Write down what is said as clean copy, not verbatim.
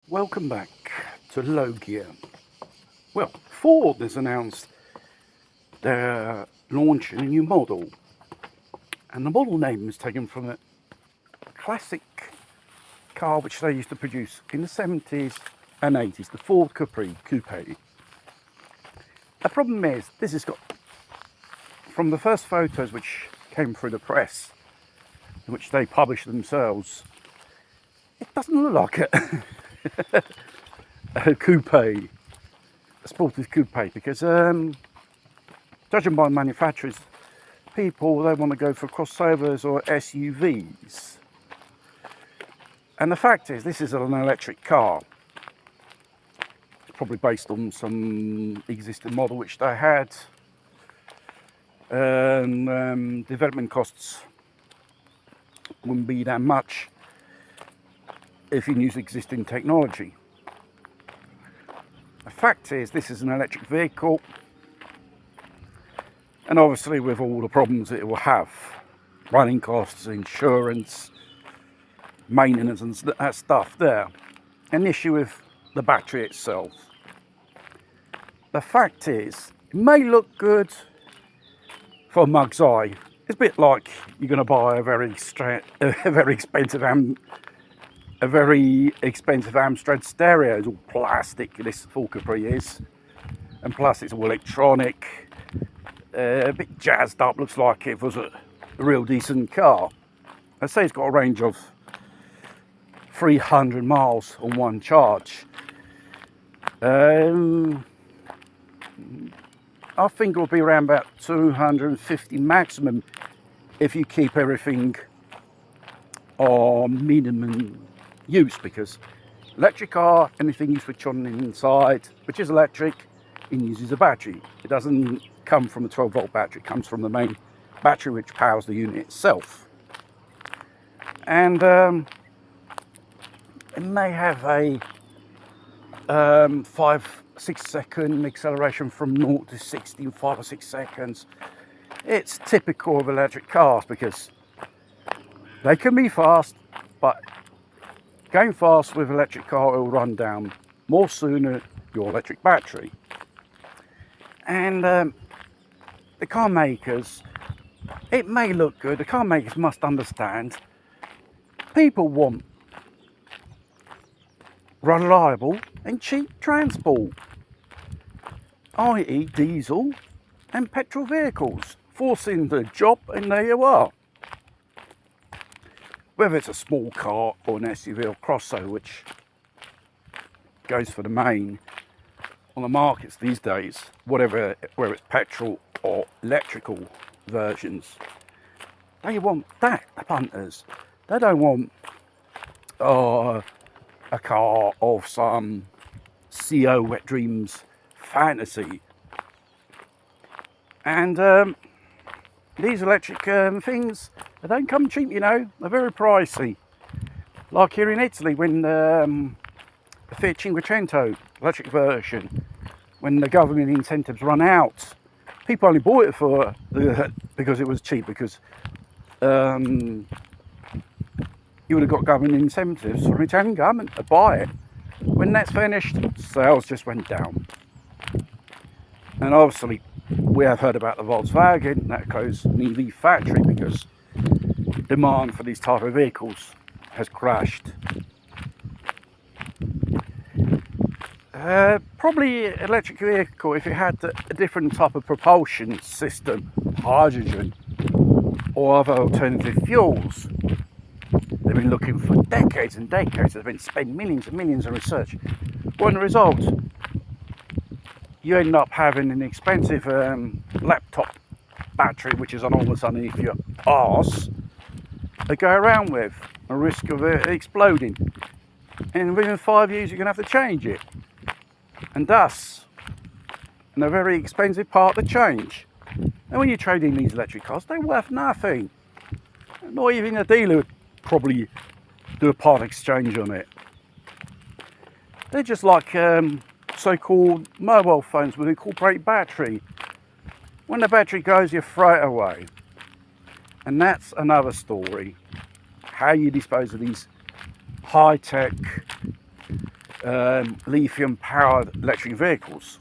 Welcome back to Low Gear. Well, Ford has announced they're launching a new model, and the model name is taken from a classic car which they used to produce in the 70s and 80s, the Ford Capri Coupe. The problem is, this has got, from the first photos which came through the press, which they published themselves, it doesn't look like it. A coupe, a sporty coupe, because judging by manufacturers, people, they want to go for crossovers or SUVs. And the fact is, this is an electric car. It's probably based on some existing model which they had. Development costs wouldn't be that much if you use existing technology. The fact is, this is an electric vehicle, and obviously with all the problems it will have, running costs, insurance, maintenance and that stuff there, an issue with the battery itself. The fact is, it may look good for a mug's eye. It's a bit like you're going to buy a very expensive Amstrad stereo. It's all plastic, this Ford Capri is, and plus it's all electronic, a bit jazzed up, looks like it was a real decent car. I say it's got a range of 300 miles on one charge. I think it will be around about 250 maximum if you keep everything on minimum use, because electric car, anything you switch on inside which is electric, it uses a battery. It doesn't come from a 12-volt battery, it comes from the main battery which powers the unit itself. And it may have a 5-6 second acceleration from 0 to 60 in 5 or 6 seconds. It's typical of electric cars because they can be fast, but going fast with electric car will run down more sooner your electric battery. And the car makers, it may look good, the car makers must understand people want reliable and cheap transport, i.e. diesel and petrol vehicles. Forcing the job, and there you are. Whether it's a small car or an SUV or crossover, which goes for the main on the markets these days, whether it's petrol or electrical versions, they want that, the punters. They don't want a car of some CO wet dreams fantasy. And these electric things, they don't come cheap, you know. They're very pricey. Like here in Italy, when the Fiat Cinquecento electric version, when the government incentives run out, people only bought it for because it was cheap, because you would have got government incentives from the Italian government to buy it. When that's finished, sales just went down. And obviously, we have heard about the Volkswagen that closed an EV factory because demand for these type of vehicles has crashed. Probably electric vehicle, if it had a different type of propulsion system, hydrogen or other alternative fuels. They've been looking for decades and decades. They've been spending millions and millions on research. Well, in the result, you end up having an expensive laptop battery, which is enormous underneath your arse, to go around with, a risk of it exploding. And within 5 years, you're going to have to change it. And thus, and a very expensive part to change. And when you trade in these electric cars, they're worth nothing. Not even a dealer would probably do a part exchange on it. They're just like so-called mobile phones with incorporated battery. When the battery goes, you throw it away. And that's another story. How you dispose of these high-tech lithium powered electric vehicles.